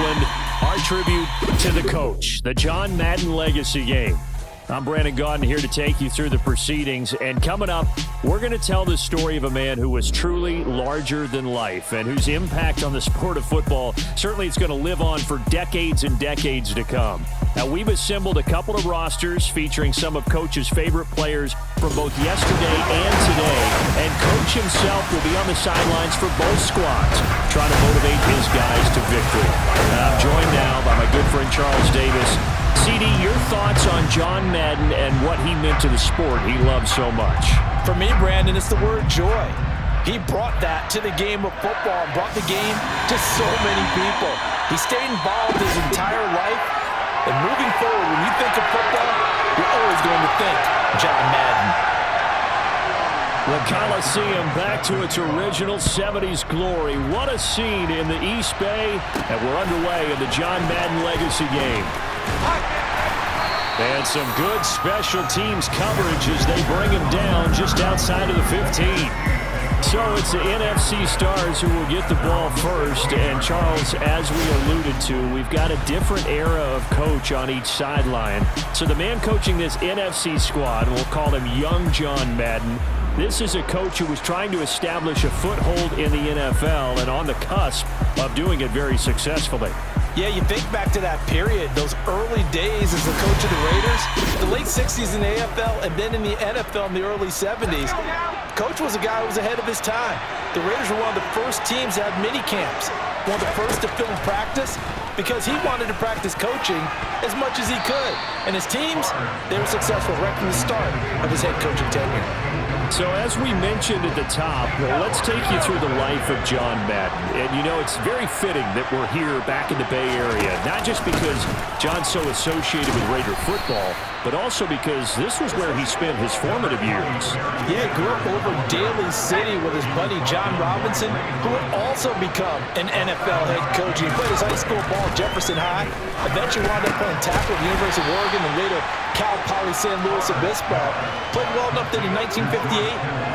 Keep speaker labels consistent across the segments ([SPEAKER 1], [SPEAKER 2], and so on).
[SPEAKER 1] Oakland, our tribute to the coach, the John Madden Legacy Game. I'm Brandon Gaudin here to take you through the proceedings, and coming up, we're going to tell the story of a man who was truly larger than life and whose impact on the sport of football certainly is going to live on for decades and decades to come. Now, we've assembled a couple of rosters featuring some of Coach's favorite players from both yesterday and today, and Coach himself will be on the sidelines for both squads, trying to motivate his guys to victory. I'm joined now by my good friend Charles Davis. CD, your thoughts on John Madden and what he meant to the sport he loves so much?
[SPEAKER 2] For me, Brandon, it's the word joy. He brought that to the game of football and brought the game to so many people. He stayed involved his entire life. And moving forward, when you think of football, you're always going to think John Madden.
[SPEAKER 1] The Coliseum back to its original 70s glory. What a scene in the East Bay. And we're underway in the John Madden Legacy Game. And some good special teams coverage as they bring him down just outside of the 15. So it's the NFC stars who will get the ball first. And Charles, as we alluded to, we've got a different era of coach on each sideline. So the man coaching this NFC squad, we'll call him Young John Madden. This is a coach who was trying to establish a foothold in the NFL and on the cusp of doing it very successfully.
[SPEAKER 2] Yeah, you think back to that period, those early days as the coach of the Raiders, the late 60s in the AFL and then in the NFL in the early 70s. Coach was a guy who was ahead of his time. The Raiders were one of the first teams to have mini camps, one of the first to film practice, because he wanted to practice coaching as much as he could. And his teams, they were successful right from the start of his head coaching tenure.
[SPEAKER 1] So as we mentioned at the top, well, let's take you through the life of John Madden. And you know, it's very fitting that we're here back in the Bay Area, not just because John's so associated with Raider football, but also because this was where he spent his formative years.
[SPEAKER 2] Yeah, he grew up over Daly City with his buddy John Robinson, who would also become an NFL head coach. He played his high school ball at Jefferson High, eventually wound up playing tackle at the University of Oregon, and later Cal Poly San Luis Obispo. Played well enough that in 1958,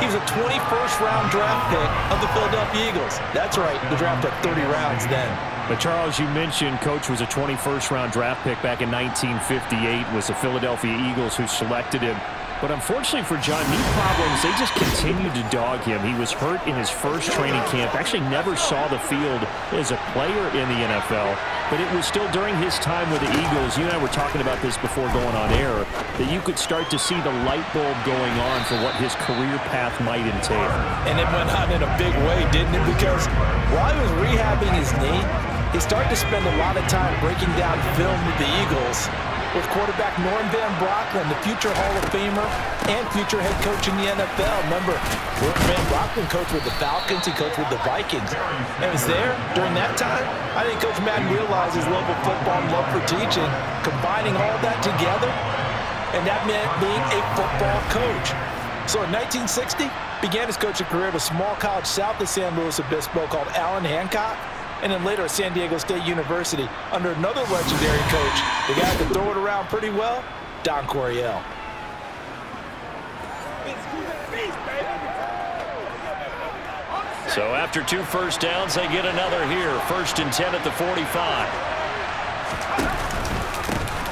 [SPEAKER 2] he was a 21st round draft pick of the Philadelphia Eagles. That's right, the draft had 30 rounds then.
[SPEAKER 1] But Charles, you mentioned Coach was a 21st round draft pick back in 1958, was the Philadelphia Eagles who selected him. But unfortunately for John, knee problems, they just continued to dog him. He was hurt in his first training camp, actually never saw the field as a player in the NFL, but it was still during his time with the Eagles, you and I were talking about this before going on air, that you could start to see the light bulb going on for what his career path might entail.
[SPEAKER 2] And it went on in a big way, didn't it? Because while he was rehabbing his knee, he started to spend a lot of time breaking down film with the Eagles, with quarterback Norm Van Brocklin, the future Hall of Famer and future head coach in the NFL. Remember, Norm Van Brocklin coached with the Falcons, he coached with the Vikings. And was there during that time. I think Coach Madden realized his love of football and love for teaching, combining all that together, and that meant being a football coach. So in 1960, began his coaching career at a small college south of San Luis Obispo called Allen Hancock, and then later at San Diego State University under another legendary coach, the guy who could throw it around pretty well, Don Coryell.
[SPEAKER 1] So after 2 first downs, they get another here. 1st and 10 at the 45.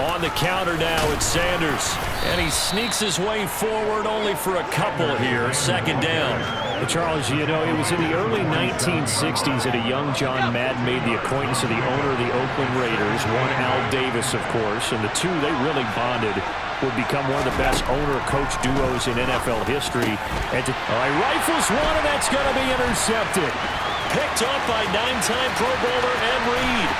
[SPEAKER 1] On the counter now, it's Sanders. And he sneaks his way forward only for a couple here. 2nd down. Charles, you know, it was in the early 1960s that a young John Madden made the acquaintance of the owner of the Oakland Raiders, one Al Davis, of course, and the two, they really bonded, would become one of the best owner-coach duos in NFL history. And all right, rifles one, and that's going to be intercepted. Picked up by 9-time Pro Bowler Ed Reed.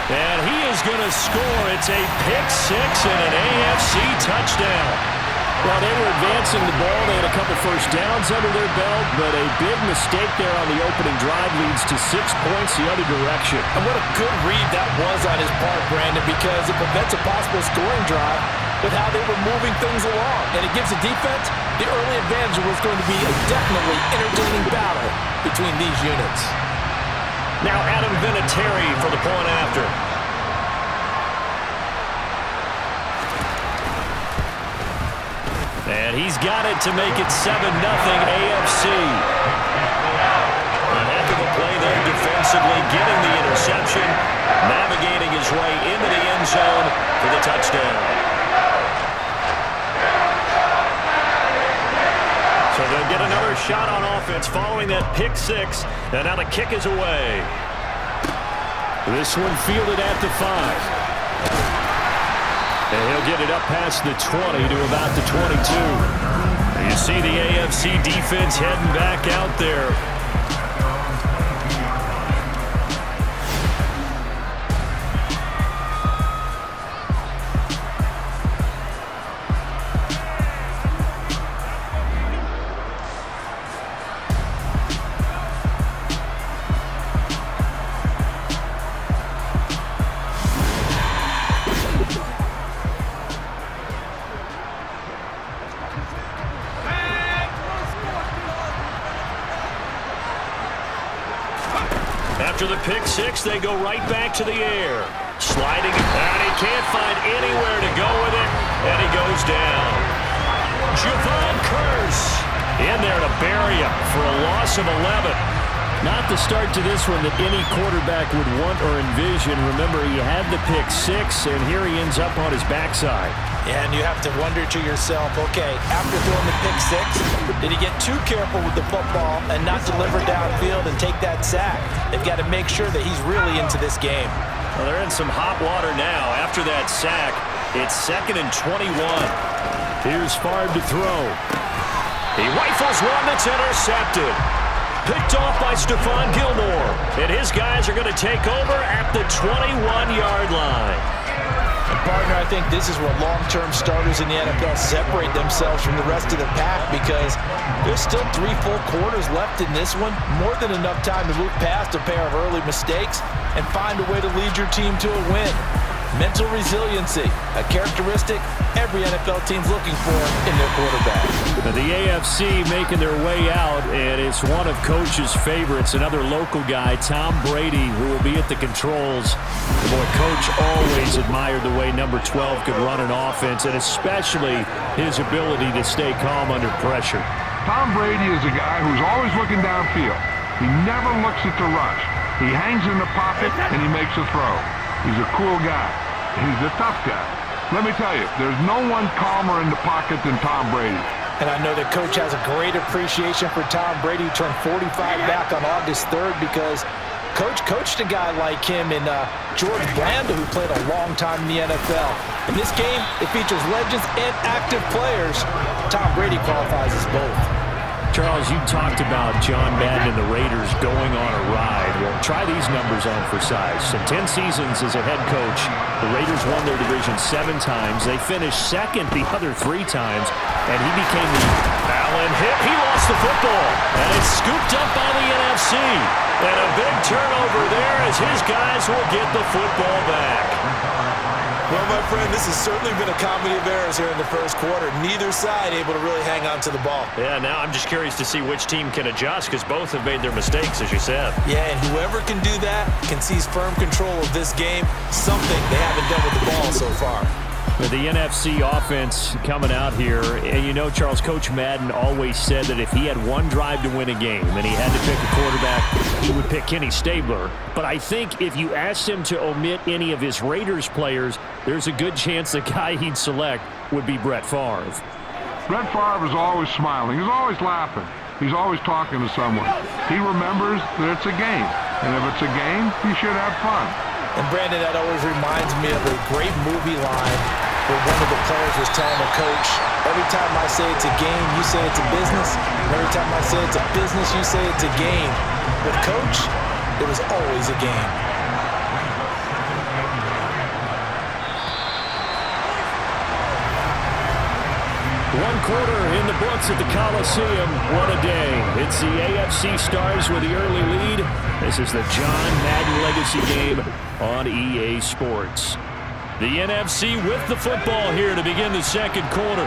[SPEAKER 1] And he is going to score. It's a pick six and an AFC touchdown. Well, they were advancing the ball. They had a couple first downs under their belt, but a big mistake there on the opening drive leads to 6 points the other direction.
[SPEAKER 2] And what a good read that was on his part, Brandon, because it prevents a possible scoring drive with how they were moving things along. And it gives the defense the early advantage of what's going to be a definitely entertaining battle between these units.
[SPEAKER 1] Now Adam Vinatieri for the point after. And he's got it to make it 7-0 AFC. A heck of a play there defensively, getting the interception. shot on offense following that pick six. And now the kick is away. This one fielded at the 5. And he'll get it up past the 20 to about the 22. You see the AFC defense heading back out there. After the pick six, they go right back to the air. Sliding, and he can't find anywhere to go with it, and he goes down. Javon Curse in there to bury him for a loss of 11. Not the start to this one that any quarterback would want or envision. Remember, he had the pick six, and here he ends up on his backside.
[SPEAKER 2] And you have to wonder to yourself, okay, after throwing the pick six, did he get too careful with the football and not deliver downfield and take that sack? They've got to make sure that he's really into this game.
[SPEAKER 1] Well, they're in some hot water now. After that sack, it's 2nd and 21. Here's Favre to throw. He rifles one that's intercepted. Picked off by Stephon Gilmore. And his guys are going to take over at the 21-yard line.
[SPEAKER 2] And partner, I think this is where long-term starters in the NFL separate themselves from the rest of the pack, because there's still 3 full quarters left in this one. More than enough time to move past a pair of early mistakes and find a way to lead your team to a win. Mental resiliency, a characteristic every NFL team's looking for in their quarterback.
[SPEAKER 1] Now the AFC making their way out, and it's one of Coach's favorites, another local guy, Tom Brady, who will be at the controls. Boy, Coach always admired the way number 12 could run an offense, and especially his ability to stay calm under pressure.
[SPEAKER 3] Tom Brady is a guy who's always looking downfield. He never looks at the rush. He hangs in the pocket, and he makes a throw. He's a cool guy. He's a tough guy. Let me tell you, there's no one calmer in the pocket than Tom Brady.
[SPEAKER 2] And I know that Coach has a great appreciation for Tom Brady, who turned 45 back on August 3rd, because Coach coached a guy like him in George Blanda, who played a long time in the NFL. In this game, it features legends and active players. Tom Brady qualifies as both.
[SPEAKER 1] Charles, you talked about John Madden and the Raiders going on a ride. Well, try these numbers on for size. In 10 seasons as a head coach, the Raiders won their division 7 times. They finished second the other 3 times, and he became the Allen hit. He lost the football, and it's scooped up by the NFC. And a big turnover there as his guys will get the football back.
[SPEAKER 2] Well, my friend, this has certainly been a comedy of errors here in the first quarter. Neither side able to really hang on to the ball.
[SPEAKER 1] Yeah, now I'm just curious to see which team can adjust, because both have made their mistakes, as you said.
[SPEAKER 2] Yeah, and whoever can do that can seize firm control of this game, something they haven't done with the ball so far.
[SPEAKER 1] With the NFC offense coming out here, and you know, Charles, Coach Madden always said that if he had one drive to win a game and he had to pick a quarterback, he would pick Kenny Stabler. But I think if you asked him to omit any of his Raiders players, there's a good chance the guy he'd select would be Brett Favre.
[SPEAKER 3] Brett Favre is always smiling. He's always laughing. He's always talking to someone. He remembers that it's a game. And if it's a game, you should have fun.
[SPEAKER 2] And Brandon, that always reminds me of a great movie line where one of the players was telling the coach, every time I say it's a game, you say it's a business. And every time I say it's a business, you say it's a game. With Coach, it was always a game.
[SPEAKER 1] One quarter in the books at the Coliseum. What a day. It's the AFC Stars with the early lead. This is the John Madden Legacy game on EA Sports. The NFC with the football here to begin the second quarter,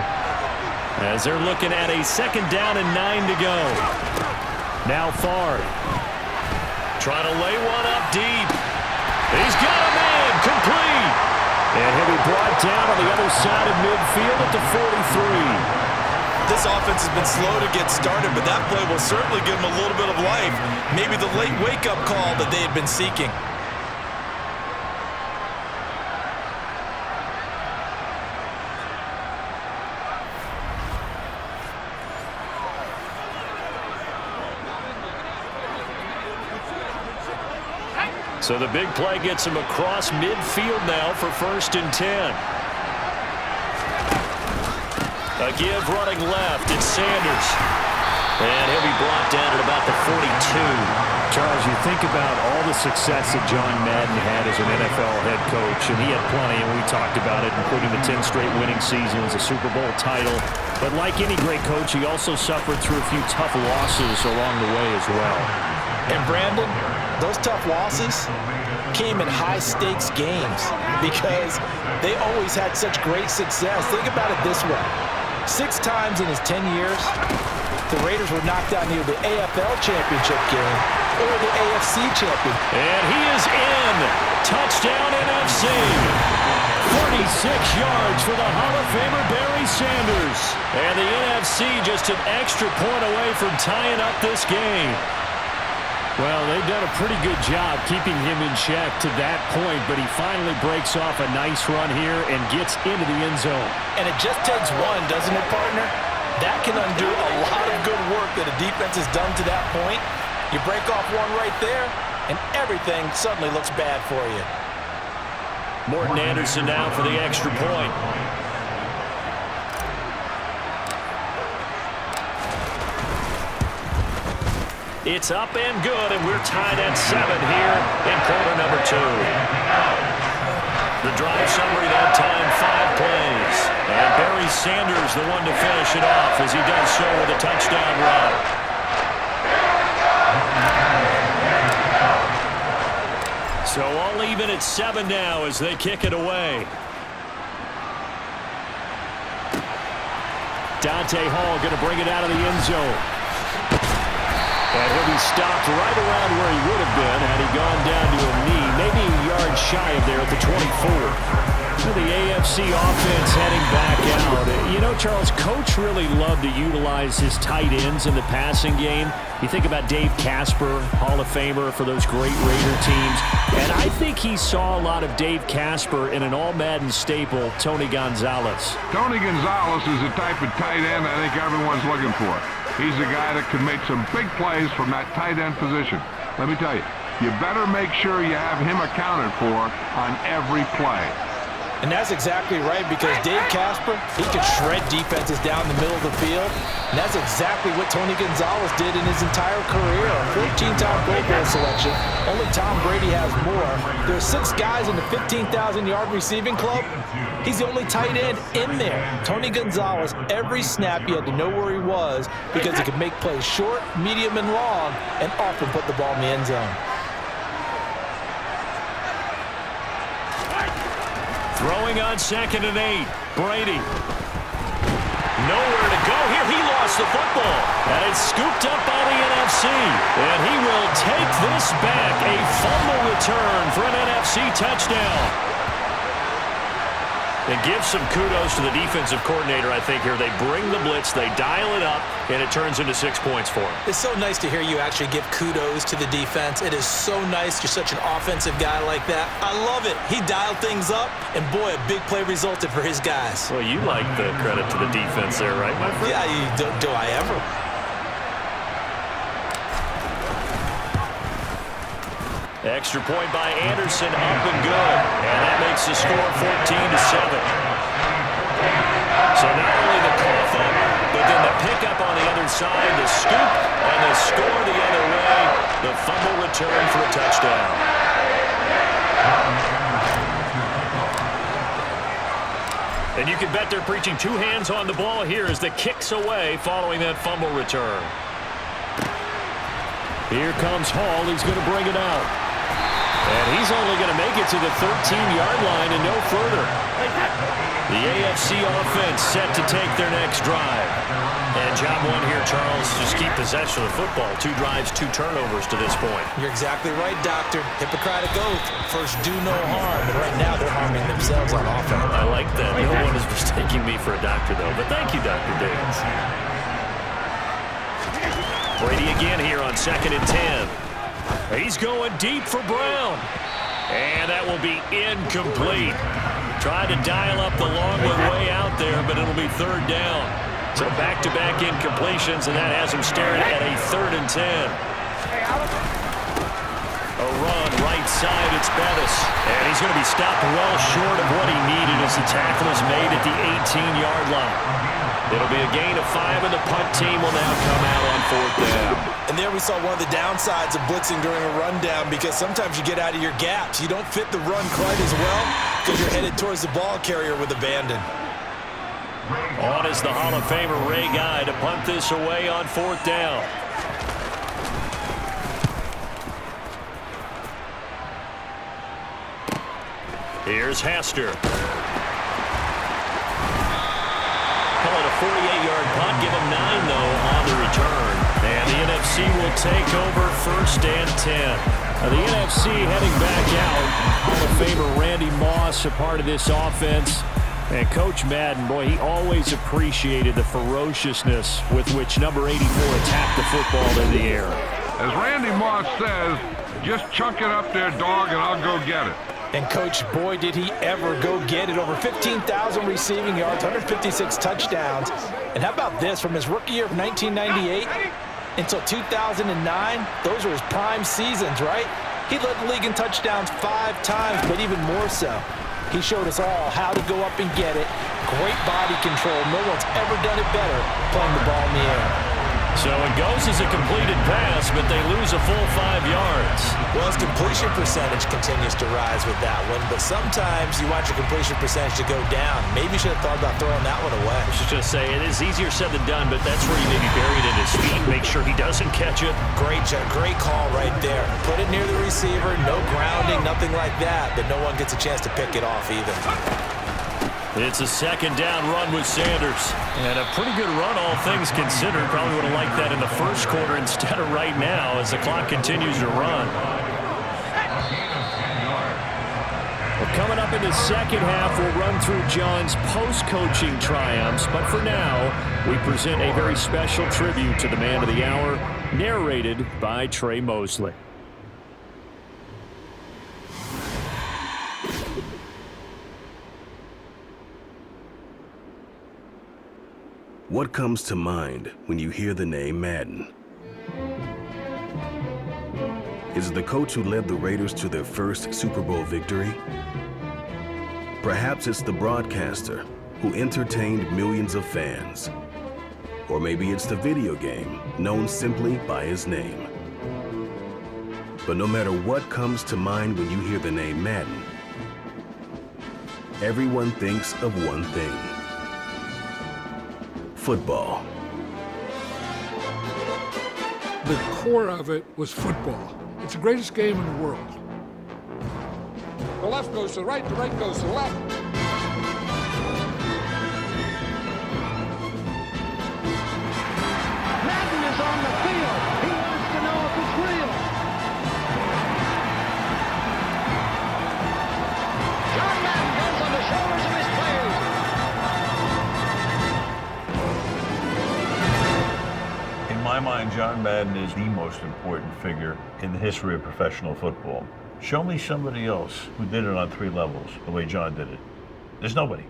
[SPEAKER 1] as they're looking at a 2nd down and 9 to go. Now Favre trying to lay one up deep. He's got a man, complete. And he'll be brought down on the other side of midfield at the 43.
[SPEAKER 2] This offense has been slow to get started, but that play will certainly give them a little bit of life. Maybe the late wake-up call that they had been seeking.
[SPEAKER 1] So the big play gets him across midfield now for 1st and 10. A give running left. It's Sanders. And he'll be brought down at about the 42.
[SPEAKER 4] Charles, you think about all the success that John Madden had as an NFL head coach, and he had plenty, and we talked about it, including the 10 straight winning seasons, a Super Bowl title. But like any great coach, he also suffered through a few tough losses along the way as well.
[SPEAKER 2] And Brandon, those tough losses came in high-stakes games because they always had such great success. Think about it this way. 6 times in his 10 years, the Raiders were knocked out near the AFL championship game or the AFC champion.
[SPEAKER 1] And he is in. Touchdown NFC. 46 yards for the Hall of Famer Barry Sanders. And the NFC just an extra point away from tying up this game.
[SPEAKER 4] Well, they've done a pretty good job keeping him in check to that point, but he finally breaks off a nice run here and gets into the end zone.
[SPEAKER 2] And it just takes one, doesn't it, partner? That can undo a lot of good work that a defense has done to that point. You break off one right there, and everything suddenly looks bad for you.
[SPEAKER 1] Morton Anderson now for the extra point. It's up and good, and we're tied at 7 here in quarter number 2. The drive summary that time, 5 plays. And Barry Sanders the one to finish it off as he does so with a touchdown run. So all even at 7 now as they kick it away. Dante Hall going to bring it out of the end zone. And he'll be stopped right around where he would have been had he gone down to a knee, maybe a yard shy of there at the 24. So the AFC offense heading back out. You know, Charles, Coach really loved to utilize his tight ends in the passing game. You think about Dave Casper, Hall of Famer for those great Raider teams. And I think he saw a lot of Dave Casper in an all-Madden staple, Tony Gonzalez.
[SPEAKER 3] Tony Gonzalez is the type of tight end I think everyone's looking for. He's a guy that can make some big plays from that tight end position. Let me tell you, you better make sure you have him accounted for on every play.
[SPEAKER 2] And that's exactly right, because Dave Casper, he could shred defenses down the middle of the field. And that's exactly what Tony Gonzalez did in his entire career. A 14-time Pro Bowl selection. Only Tom Brady has more. There are 6 guys in the 15,000-yard receiving club. He's the only tight end in there. Tony Gonzalez, every snap, you had to know where he was because he could make plays short, medium, and long, and often put the ball in the end zone.
[SPEAKER 1] Throwing on 2nd and 8. Brady. Nowhere to go here. He lost the football. And it's scooped up by the NFC. And he will take this back. A fumble return for an NFC touchdown. And give some kudos to the defensive coordinator, I think, here. They bring the blitz, they dial it up, and it turns into 6 points for him.
[SPEAKER 5] It's so nice to hear you actually give kudos to the defense. It is so nice. You're such an offensive guy like that. I love it. He dialed things up, and boy, a big play resulted for his guys.
[SPEAKER 1] Well, you like the credit to the defense there, right, my friend?
[SPEAKER 5] Yeah, do I ever?
[SPEAKER 1] Extra point by Anderson, up and good. And that makes the score 14-7. So not only the cough up, but then the pickup on the other side, the scoop, and the score the other way. The fumble return for a touchdown. And you can bet they're preaching 2 hands on the ball here as the kick's away following that fumble return.
[SPEAKER 4] Here comes Hall. He's going to bring it out.
[SPEAKER 1] And he's only going to make it to the 13-yard line and no further. The AFC offense set to take their next drive. And job 1 here, Charles, just keep possession of the football. 2 drives, 2 turnovers to this point.
[SPEAKER 5] You're exactly right, Doctor. Hippocratic oath. First, do no harm. And right now, they're harming themselves on offense.
[SPEAKER 1] I like that. No one is mistaking me for a doctor, though. But thank you, Dr. Diggins. Brady again here on 2nd and 10. He's going deep for Brown. And that will be incomplete. Tried to dial up the long one way out there, but it'll be 3rd down. So back-to-back incompletions, and that has him staring at a 3rd and 10. A run right side, it's Bettis. And he's going to be stopped well short of what he needed as the tackle is made at the 18-yard line. It'll be a gain of 5, and the punt team will now come out on 4th down.
[SPEAKER 5] And there we saw one of the downsides of blitzing during a rundown, because sometimes you get out of your gaps. You don't fit the run quite as well because you're headed towards the ball carrier with abandon.
[SPEAKER 1] On is the Hall of Famer Ray Guy to punt this away on 4th down. Here's Hester. Call it a 48-yard punt. Give him 9, though, on the return. And the NFC will take over 1st and 10. The NFC heading back out. Hall of Famer Randy Moss, a part of this offense. And Coach Madden, boy, he always appreciated the ferociousness with which number 84 attacked the football in the air.
[SPEAKER 3] As Randy Moss says, just chunk it up there, dog, and I'll go get it.
[SPEAKER 2] And, Coach, boy, did he ever go get it. Over 15,000 receiving yards, 156 touchdowns. And how about this? From his rookie year of 1998 until 2009, those were his prime seasons, right? He led the league in touchdowns 5 times, but even more so, he showed us all how to go up and get it. Great body control. No one's ever done it better playing the ball in the air.
[SPEAKER 1] So it goes as a completed pass, but they lose a full 5 yards.
[SPEAKER 5] Well, his completion percentage continues to rise with that one, but sometimes you want your completion percentage to go down. Maybe you should have thought about throwing that one away.
[SPEAKER 1] I should just say, it is easier said than done, but that's where you maybe bury it at his feet. Make sure he doesn't catch it.
[SPEAKER 5] Great call right there. Put it near the receiver, no grounding, nothing like that, but no one gets a chance to pick it off either.
[SPEAKER 1] It's a 2nd down run with Sanders. And a pretty good run, all things considered. Probably would have liked that in the 1st quarter instead of right now as the clock continues to run. Well, coming up in the 2nd half, we'll run through John's post-coaching triumphs. But for now, we present a very special tribute to the man of the hour, narrated by Trey Mosley.
[SPEAKER 6] What comes to mind when you hear the name Madden? Is it the coach who led the Raiders to their first Super Bowl victory? Perhaps it's the broadcaster who entertained millions of fans. Or maybe it's the video game known simply by his name. But no matter what comes to mind when you hear the name Madden, everyone thinks of one thing: football.
[SPEAKER 7] The core of it was football. It's the greatest game in the world. The left goes to the right goes to the left.
[SPEAKER 8] Madden is on the field. He wants to know if it's real. John Madden goes on the shoulders of his players.
[SPEAKER 9] In my mind, John Madden is the most important figure in the history of professional football. Show me somebody else who did it on 3 levels the way John did it. There's nobody.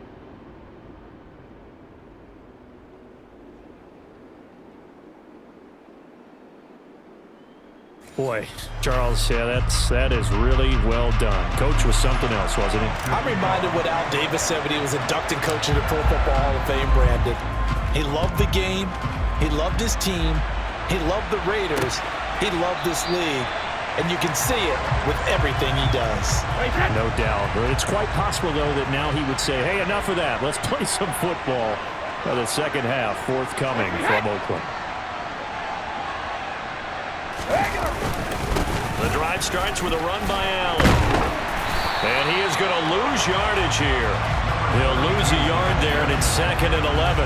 [SPEAKER 1] Boy, Charles, yeah, that is really well done. Coach was something else, wasn't he?
[SPEAKER 2] I'm reminded what Al Davis said when he was inducting coach in the Pro Football Hall of Fame, Brandon. He loved the game. He loved his team. He loved the Raiders. He loved this league. And you can see it with everything he does.
[SPEAKER 1] No doubt. It's quite possible, though, that now he would say, hey, enough of that. Let's play some football. The 2nd half forthcoming from Oakland. The drive starts with a run by Allen. And he is going to lose yardage here. He'll lose a yard there, and it's 2nd and 11.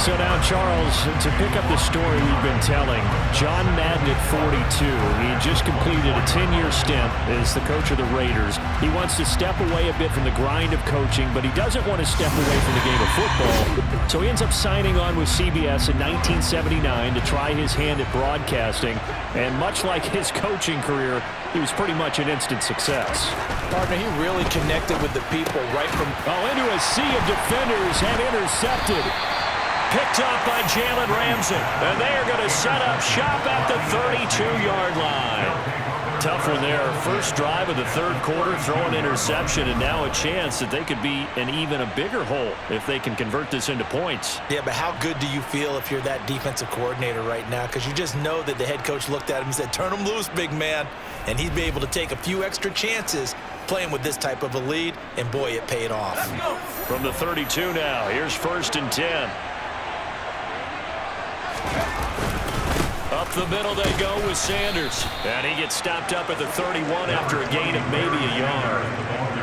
[SPEAKER 1] So now, Charles, to pick up the story we've been telling, John Madden at 42, he had just completed a 10-year stint as the coach of the Raiders. He wants to step away a bit from the grind of coaching, but he doesn't want to step away from the game of football. So he ends up signing on with CBS in 1979 to try his hand at broadcasting. And much like his coaching career, he was pretty much an instant success.
[SPEAKER 2] Partner, he really connected with the people right from...
[SPEAKER 1] into a sea of defenders and intercepted. Picked up by Jalen Ramsey. And they are going to set up shop at the 32-yard line. tough one there. First drive of the third quarter, throw an interception, and now a chance that they could be in even a bigger hole if they can convert this into points.
[SPEAKER 5] Yeah, but how good do you feel if you're that defensive coordinator right now? Because you just know that the head coach looked at him and said, turn him loose, big man. And he'd be able to take a few extra chances playing with this type of a lead, and boy, it paid off.
[SPEAKER 1] From the 32 now, here's 1st and 10. Up the middle they go with Sanders. And he gets stopped up at the 31 after a gain of maybe a yard.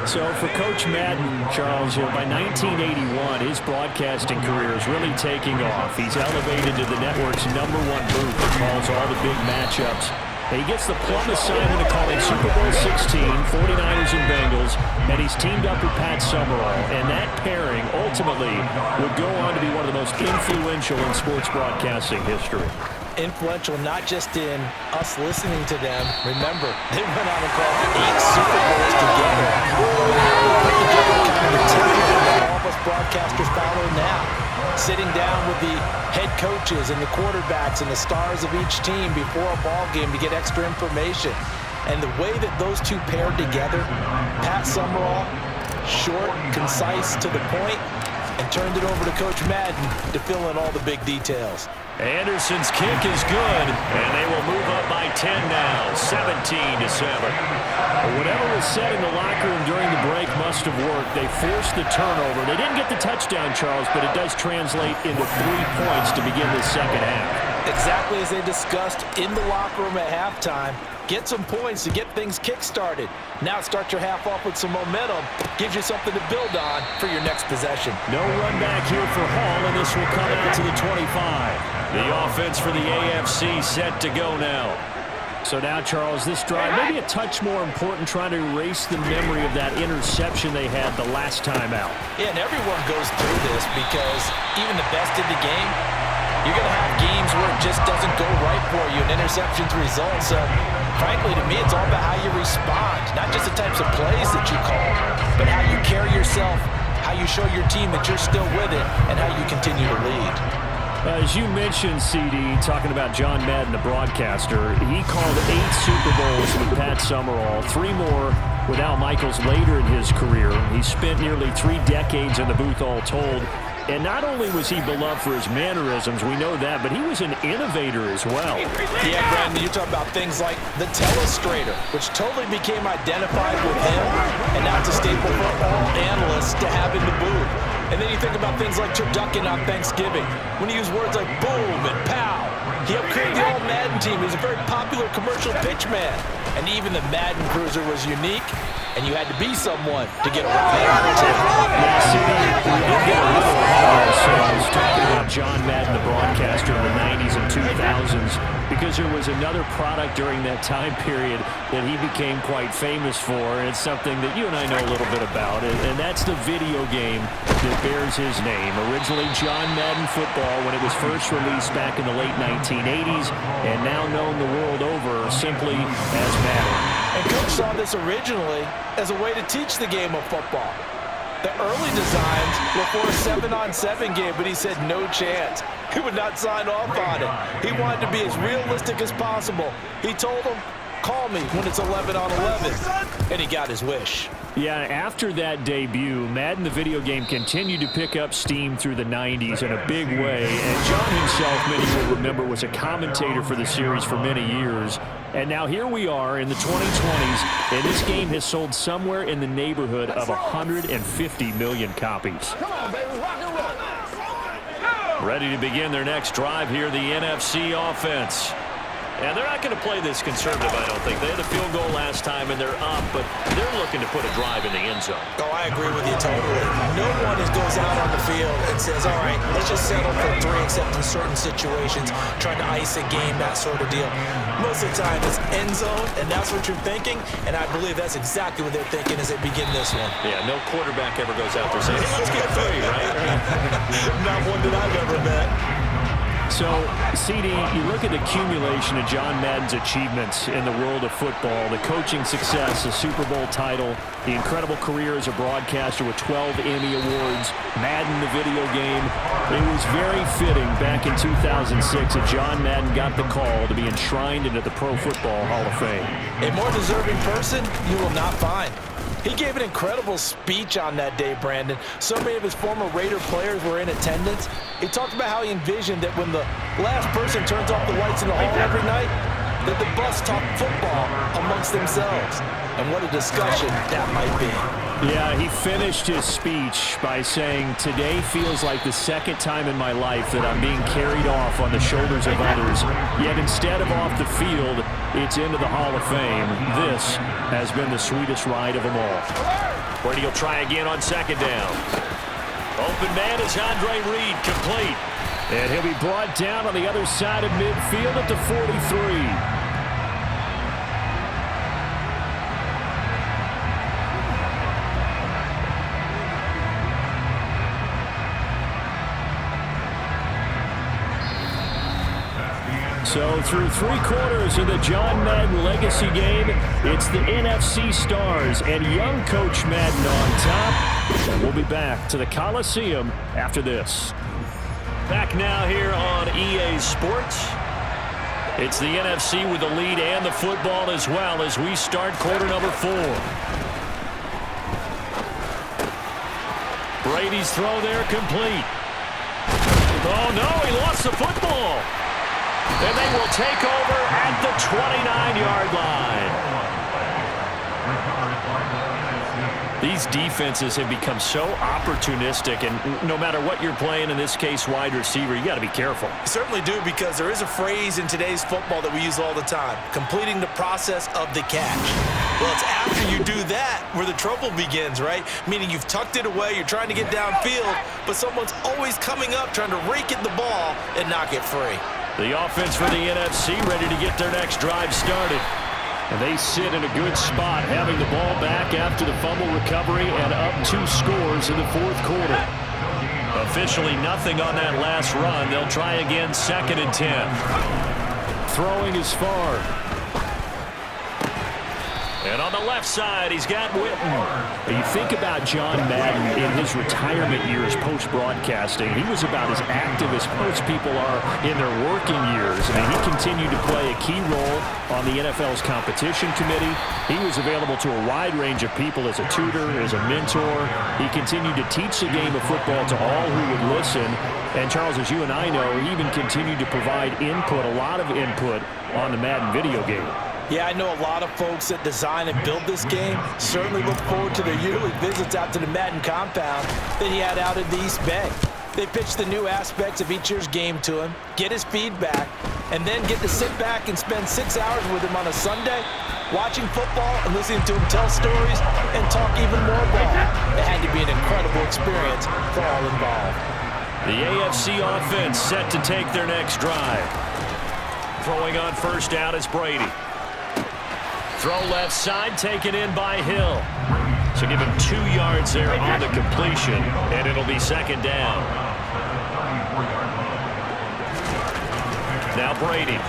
[SPEAKER 4] So for Coach Madden, Charles, by 1981, his broadcasting career is really taking off. He's elevated to the network's #1 booth that calls all the big matchups. And he gets the plum assignment to call in Super Bowl 16, 49ers and Bengals, and he's teamed up with Pat Summerall. And that pairing ultimately would go on to be one of the most influential in sports broadcasting history.
[SPEAKER 5] Influential not just in us listening to them. Remember, they went out and called 8 Super Bowls together. Put together kind of the template that all of us broadcasters follow now. Sitting down with the head coaches and the quarterbacks and the stars of each team before a ball game to get extra information. And the way that those two paired together, Pat Summerall, short, concise, to the point, and turned it over to Coach Madden to fill in all the big details.
[SPEAKER 1] Anderson's kick is good, and they will move up by 10 now, 17-7.
[SPEAKER 4] Whatever was said in the locker room during the break must have worked. They forced the turnover. They didn't get the touchdown, Charles, but it does translate into 3 points to begin the second half.
[SPEAKER 5] Exactly as they discussed in the locker room at halftime. Get some points to get things kick-started. Now start your half off with some momentum. Gives you something to build on for your next possession.
[SPEAKER 1] No run back here for Hall, and this will come out to the 25. The offense for the AFC set to go now.
[SPEAKER 4] So now, Charles, this drive maybe a touch more important, trying to erase the memory of that interception they had the last time out.
[SPEAKER 5] Yeah, and everyone goes through this because even the best in the game, you're going to have games where it just doesn't go right for you, and interceptions result. So, frankly, to me, it's all about how you respond, not just the types of plays that you call, but how you carry yourself, how you show your team that you're still with it, and how you continue to lead.
[SPEAKER 4] As you mentioned, CD, talking about John Madden, the broadcaster, he called 8 Super Bowls with Pat Summerall, 3 more with Al Michaels later in his career. He spent nearly 3 decades in the booth all told. And not only was he beloved for his mannerisms, we know that, but he was an innovator as well.
[SPEAKER 5] Yeah, Brandon, you talk about things like the telestrator, which totally became identified with him, and now it's a staple for all analysts to have in the booth. And then you think about things like turducken on Thanksgiving, when he used words like boom and pow. He helped create the old Madden team. He was a very popular commercial pitch man. And even the Madden Cruiser was unique, and you had to be someone to get around that.
[SPEAKER 4] Yeah, CD, we did get a little ourselves talking about John Madden, the broadcaster in the 90s and 2000s, because there was another product during that time period that he became quite famous for, and it's something that you and I know a little bit about, and that's the video game that bears his name. Originally John Madden Football when it was first released back in the late 1980s, and now known the world over simply as Madden.
[SPEAKER 5] And Coach saw this originally as a way to teach the game of football. The early designs were for a 7-on-7 game, but he said no chance. He would not sign off on it. He wanted to be as realistic as possible. He told him, call me when it's 11-on-11, and he got his wish.
[SPEAKER 4] Yeah, after that debut, Madden, the video game, continued to pick up steam through the 90s in a big way. And John himself, many will remember, was a commentator for the series for many years. And now here we are in the 2020s, and this game has sold somewhere in the neighborhood of 150 million copies.
[SPEAKER 8] Come on, baby, rock and roll.
[SPEAKER 1] Ready to begin their next drive here, the NFC offense. And they're not going to play this conservative, I don't think. They had a field goal last time, and they're up, but they're looking to put a drive in the end zone.
[SPEAKER 5] Oh, I agree with you totally. No one goes out on the field and says, all right, let's just settle for 3, except in certain situations, trying to ice a game, that sort of deal. Most of the time, it's end zone, and that's what you're thinking, and I believe that's exactly what they're thinking as they begin this one.
[SPEAKER 1] Yeah, no quarterback ever goes out there saying, hey, let's get 3, right?
[SPEAKER 5] Not one that I've ever met.
[SPEAKER 1] So, CD, you look at the accumulation of John Madden's achievements in the world of football, the coaching success, the Super Bowl title, the incredible career as a broadcaster with 12 Emmy Awards, Madden, the video game. It was very fitting back in 2006 that John Madden got the call to be enshrined into the Pro Football Hall of Fame.
[SPEAKER 5] A more deserving person you will not find. He gave an incredible speech on that day, Brandon. So many of his former Raider players were in attendance. He talked about how he envisioned that when the last person turns off the lights in the hall every night, that the bus talk football amongst themselves. And what a discussion that might be.
[SPEAKER 1] Yeah, he finished his speech by saying, "Today feels like the second time in my life that I'm being carried off on the shoulders of others. Yet instead of off the field, it's into the Hall of Fame. This has been the sweetest ride of them all." Brady will try again on second down. Open man is Andre Reed, complete. And he'll be brought down on the other side of midfield at the 43. So through 3 quarters of the John Madden legacy game, it's the NFC stars and young Coach Madden on top. And we'll be back to the Coliseum after this. Back now here on EA Sports. It's the NFC with the lead and the football as well as we start quarter number 4. Brady's throw there complete. Oh no, he lost the football. And they will take over at the 29-yard line. These defenses have become so opportunistic, and no matter what you're playing, in this case wide receiver, you got to be careful.
[SPEAKER 5] You certainly do, because there is a phrase in today's football that we use all the time: completing the process of the catch. Well, it's after you do that where the trouble begins, right? Meaning you've tucked it away, you're trying to get downfield, but someone's always coming up trying to rake at the ball and knock it free.
[SPEAKER 1] The offense for the NFC ready to get their next drive started. And they sit in a good spot, having the ball back after the fumble recovery and up 2 scores in the 4th quarter. Officially nothing on that last run. They'll try again, 2nd and 10. Throwing is far. And on the left side, he's got Witten. You think about John Madden in his retirement years post-broadcasting. He was about as active as most people are in their working years. I mean, he continued to play a key role on the NFL's competition committee. He was available to a wide range of people as a tutor, as a mentor. He continued to teach the game of football to all who would listen. And Charles, as you and I know, he even continued to provide input, a lot of input on the Madden video game.
[SPEAKER 5] Yeah, I know a lot of folks that design and build this game certainly look forward to their yearly visits out to the Madden compound that he had out in the East Bay. They pitch the new aspects of each year's game to him, get his feedback, and then get to sit back and spend 6 hours with him on a Sunday, watching football and listening to him tell stories and talk even more ball. It had to be an incredible experience for all involved.
[SPEAKER 1] The AFC offense set to take their next drive. Throwing on first down is Brady. Throw left side, taken in by Hill. So give him 2 yards there on the completion, and it'll be 2nd down. Now Brady.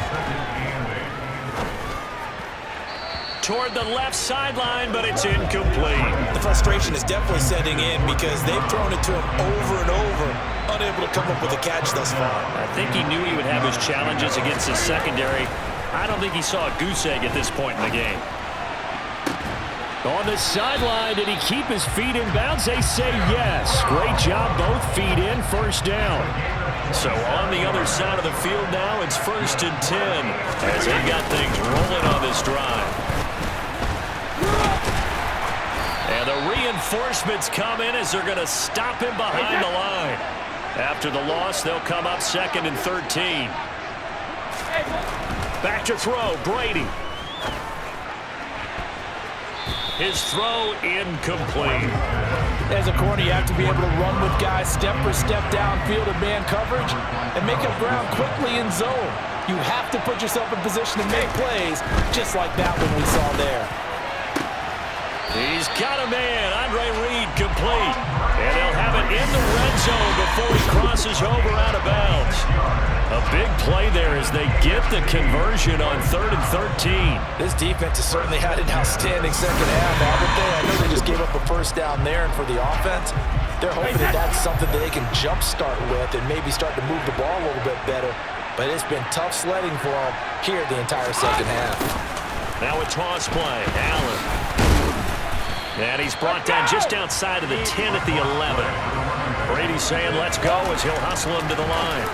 [SPEAKER 1] Toward the left sideline, but it's incomplete.
[SPEAKER 5] The frustration is definitely setting in because they've thrown it to him over and over, unable to come up with a catch thus far.
[SPEAKER 1] I think he knew he would have his challenges against his secondary. I don't think he saw a goose egg at this point in the game. On the sideline, did he keep his feet in bounds? They say yes. Great job, both feet in, 1st down. So on the other side of the field now, it's 1st and 10 as they got things rolling on this drive. And the reinforcements come in as they're going to stop him behind the line. After the loss, they'll come up 2nd and 13. Back to throw, Brady. His throw incomplete.
[SPEAKER 5] As a corner, you have to be able to run with guys step for step downfield in man coverage and make up ground quickly in zone. You have to put yourself in position to make plays, just like that one we saw there.
[SPEAKER 1] He's got a man, Andre Reed, complete. And they'll have it in the red zone before he crosses over out of bounds. A big play there as they get the conversion on 3rd and 13.
[SPEAKER 5] This defense has certainly had an outstanding second half, haven't they? I know they just gave up a first down there, and for the offense, they're hoping that that's something that they can jumpstart with and maybe start to move the ball a little bit better. But it's been tough sledding for them here the entire second half.
[SPEAKER 1] Now a toss play. Allen. And he's brought down just outside of the 10 at the 11. Brady's saying let's go as he'll hustle him to the line.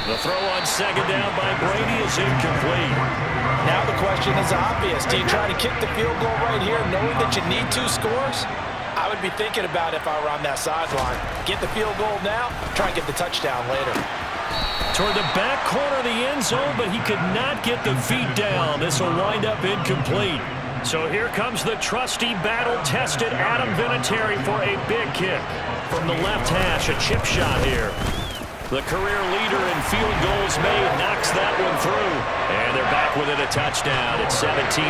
[SPEAKER 1] The throw on second down by Brady is incomplete.
[SPEAKER 5] Now the question is obvious. Do you try to kick the field goal right here knowing that you need 2 scores? I would be thinking about if I were on that sideline. Get the field goal now, try and get the touchdown later.
[SPEAKER 1] Toward the back corner of the end zone, but he could not get the feet down. This will wind up incomplete. So here comes the trusty, battle-tested Adam Vinatieri for a big kick. From the left hash, a chip shot here. The career leader in field goals made knocks that one through. And they're back with it, a touchdown. It's 17-10.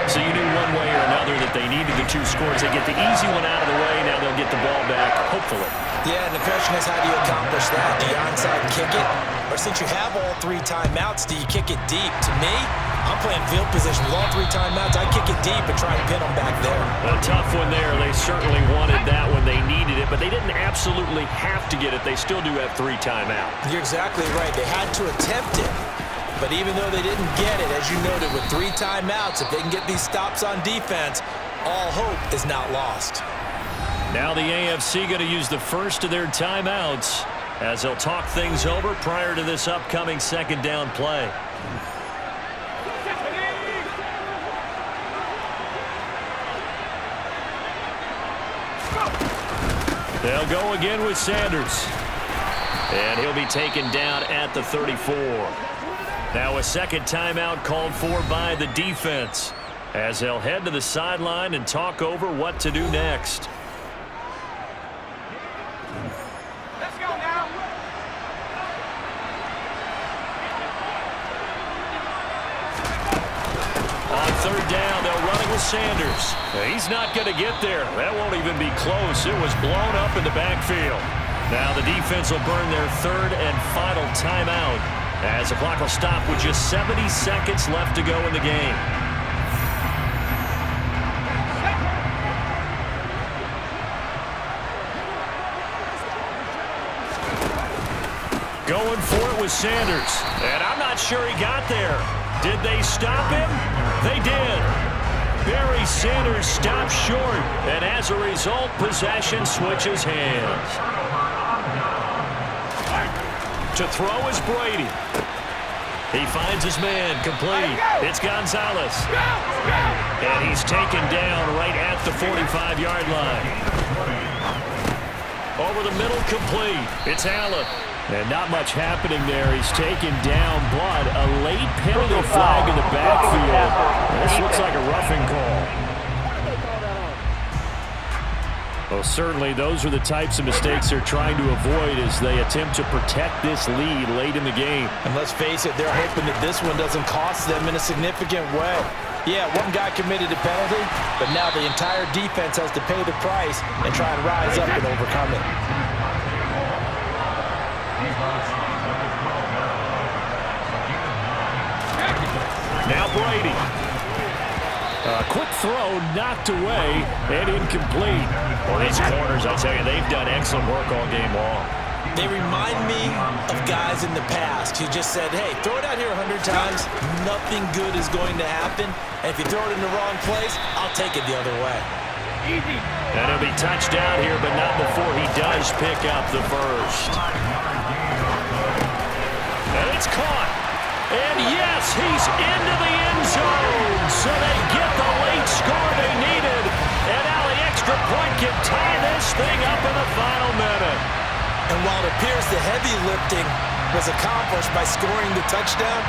[SPEAKER 1] So you knew one way or another that they needed the 2 scores. They get the easy one out of the way. Now they'll get the ball back, hopefully.
[SPEAKER 5] Yeah, and the question is, how do you accomplish that? Do you onside kick it? Or since you have all 3 timeouts, do you kick it deep? To me, I'm playing field position with all 3 timeouts. I kick it deep and try to pin them back there.
[SPEAKER 1] A tough one there. They certainly wanted that when they needed it, but they didn't absolutely have to get it. They still do have 3 timeouts.
[SPEAKER 5] You're exactly right. They had to attempt it. But even though they didn't get it, as you noted, with 3 timeouts, if they can get these stops on defense, all hope is not lost.
[SPEAKER 1] Now the AFC going to use the first of their timeouts as they'll talk things over prior to this upcoming second down play. They'll go again with Sanders. And he'll be taken down at the 34. Now a second timeout called for by the defense as they'll head to the sideline and talk over what to do next.
[SPEAKER 8] Let's go now.
[SPEAKER 1] On third down, they'll run it with Sanders. He's not going to get there. That won't even be close. It was blown up in the backfield. Now the defense will burn their 3rd and final timeout as the clock will stop with just 70 seconds left to go in the game. Going for it with Sanders. And I'm not sure he got there. Did they stop him? They did. Barry Sanders stopped short, and as a result, possession switches hands. To throw is Brady. He finds his man, complete. It's Gonzalez. And he's taken down right at the 45-yard line. Over the middle, complete. It's Allen. And not much happening there. He's taken down, but a late penalty flag in the backfield. This looks like a roughing call. Well, certainly those are the types of mistakes they're trying to avoid as they attempt to protect this lead late in the game.
[SPEAKER 5] And let's face it, they're hoping that this one doesn't cost them in a significant way. Yeah, one guy committed a penalty, but now the entire defense has to pay the price and try and rise up and overcome it.
[SPEAKER 1] Now Brady. A quick throw knocked away and incomplete. Well, these corners, I tell you, they've done excellent work all game long.
[SPEAKER 5] They remind me of guys in the past who just said, hey, throw it out here 100 times, nothing good is going to happen. And if you throw it in the wrong place, I'll take it the other way.
[SPEAKER 8] Easy.
[SPEAKER 1] And he'll be touched down here, but not before he does pick up the first. And it's caught. And yes, he's into the end zone. So they get the late score they needed. And now the extra point can tie this thing up in the final minute.
[SPEAKER 5] And while it appears the heavy lifting was accomplished by scoring the touchdown,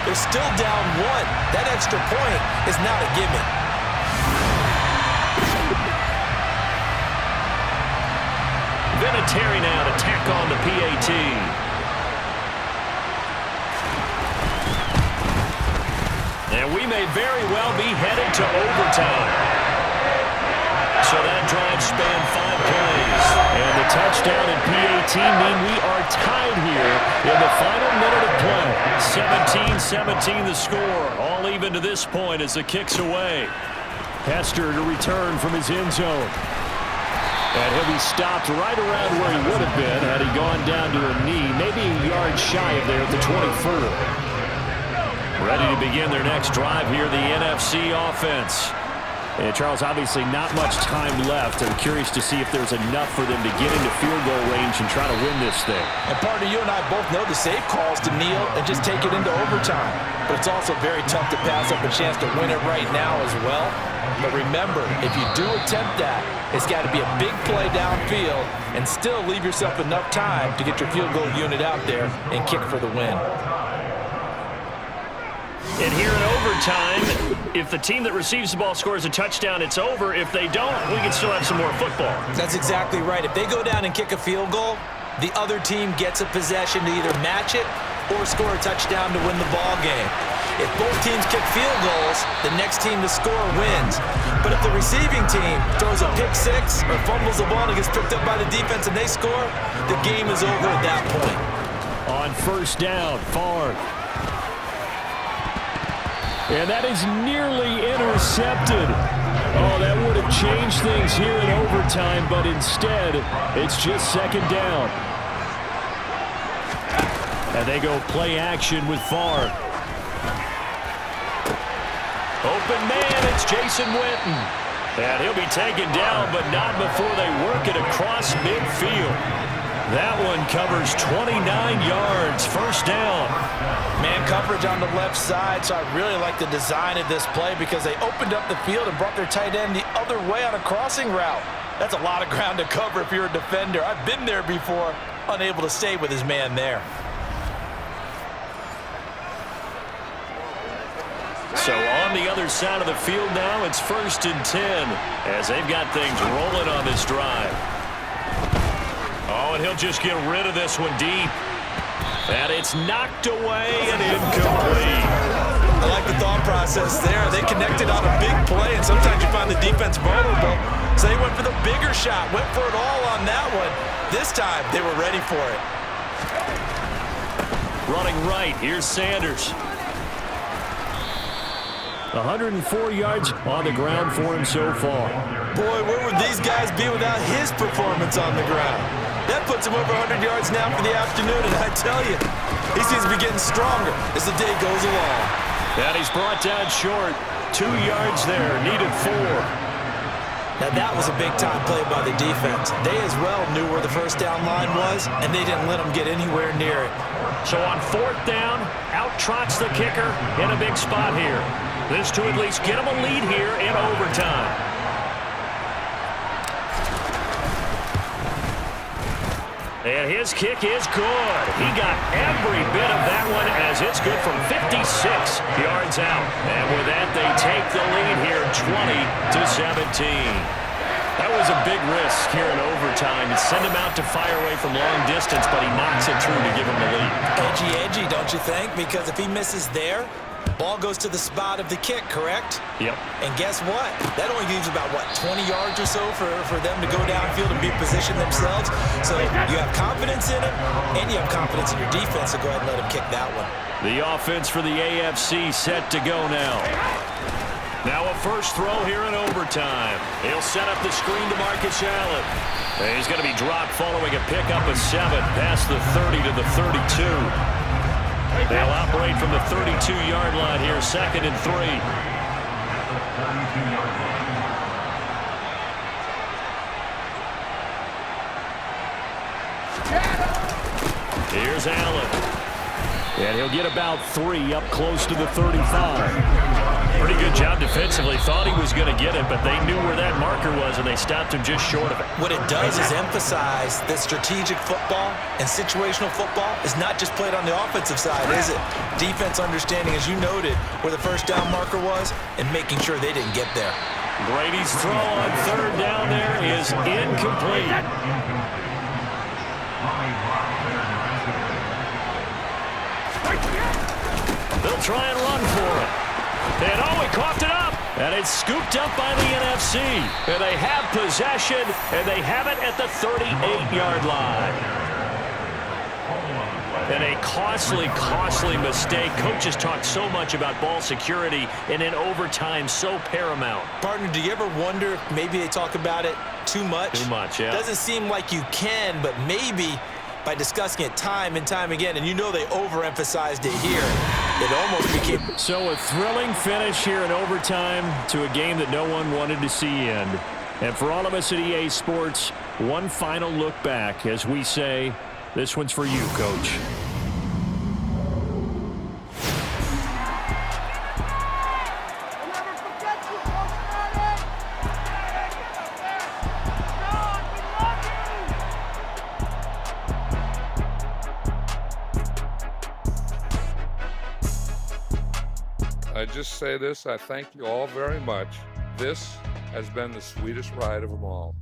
[SPEAKER 5] they're still down 1. That extra point is not a gimme.
[SPEAKER 1] Vinatieri now to tack on the PAT. And we may very well be headed to overtime. So that drive spanned 5 a touchdown and PAT mean we are tied here in the final minute of play. 17-17 the score. All even to this point as the kick's away. Hester to return from his end zone. And he'll be stopped right around where he would have been had he gone down to a knee, maybe a yard shy of there at the 24. Ready to begin their next drive here, the NFC offense. And Charles, obviously not much time left. I'm curious to see if there's enough for them to get into field goal range and try to win this thing.
[SPEAKER 2] And partner, you and I both know the safe calls to kneel and just take it into overtime. But it's also very tough to pass up a chance to win it right now as well. But remember, if you do attempt that, it's got to be a big play downfield and still leave yourself enough time to get your field goal unit out there and kick for the win.
[SPEAKER 1] And here in overtime, if the team that receives the ball scores a touchdown, it's over. If they don't, we can still have some more football.
[SPEAKER 5] That's exactly right. If they go down and kick a field goal, the other team gets a possession to either match it or score a touchdown to win the ball game. If both teams kick field goals, the next team to score wins. But if the receiving team throws a pick six or fumbles the ball and gets picked up by the defense and they score, the game is over at that point.
[SPEAKER 1] On first down, Favre. And that is nearly intercepted. Oh, that would have changed things here in overtime, but instead, it's just second down. And they go play action with Favre. Open man, it's Jason Witten. And he'll be taken down, but not before they work it across midfield. That one covers 29 yards, first down.
[SPEAKER 2] Man coverage on the left side, so I really like the design of this play because they opened up the field and brought their tight end the other way on a crossing route. That's a lot of ground to cover if you're a defender. I've been there before, unable to stay with his man there.
[SPEAKER 1] So on the other side of the field now, it's 1st and 10 as they've got things rolling on this drive. Oh, and he'll just get rid of this one deep. And it's knocked away and incomplete.
[SPEAKER 2] I like the thought process there. They connected on a big play, and sometimes you find the defense vulnerable. So they went for the bigger shot, went for it all on that one. This time, they were ready for it.
[SPEAKER 1] Running right, here's Sanders. 104 yards on the ground for him so far.
[SPEAKER 2] Boy, where would these guys be without his performance on the ground? That puts him over 100 yards now for the afternoon, and I tell you, he seems to be getting stronger as the day goes along.
[SPEAKER 1] And he's brought down short. 2 yards there, needed 4.
[SPEAKER 5] Now that was a big-time play by the defense. They as well knew where the first down line was, and they didn't let them get anywhere near it.
[SPEAKER 1] So on 4th down, out trots the kicker in a big spot here. This to at least get them a lead here in overtime. And his kick is good. He got every bit of that one as it's good from 56 yards out. And with that, they take the lead here 20-17. That was a big risk here in overtime. You send him out to fire away from long distance, but he knocks it through to give him the lead.
[SPEAKER 5] Edgy, don't you think? Because if he misses there, ball goes to the spot of the kick, correct?
[SPEAKER 1] Yep.
[SPEAKER 5] And guess what? That only leaves about, 20 yards or so for them to go downfield and be positioned themselves. So you have confidence in him, and you have confidence in your defense to go ahead and let him kick that one.
[SPEAKER 1] The offense for the AFC set to go now. Now a first throw here in overtime. He'll set up the screen to Marcus Allen. And he's going to be dropped following a pickup of 7 past the 30 to the 32. They'll operate from the 32-yard line here, 2nd and 3. Here's Allen. And he'll get about 3 up close to the 35. Pretty good job defensively. Thought he was going to get it, but they knew where that marker was, and they stopped him just short of it.
[SPEAKER 5] What it does is emphasize that strategic football and situational football is not just played on the offensive side, is it? Defense understanding, as you noted, where the first down marker was and making sure they didn't get there.
[SPEAKER 1] Brady's throw on 3rd down there is incomplete. They'll try and run for it. And oh, he coughed it up. And it's scooped up by the NFC. And they have possession, and they have it at the 38-yard line. And a costly, costly mistake. Coaches talk so much about ball security, and in overtime, so paramount.
[SPEAKER 5] Partner, do you ever wonder if maybe they talk about it too much?
[SPEAKER 1] Too much, yeah.
[SPEAKER 5] Doesn't seem like you can, but maybe by discussing it time and time again, and you know they overemphasized it here, it almost became...
[SPEAKER 1] So a thrilling finish here in overtime to a game that no one wanted to see end. And for all of us at EA Sports, one final look back as we say, this one's for you, Coach.
[SPEAKER 7] I just say this, I thank you all very much. This has been the sweetest ride of them all.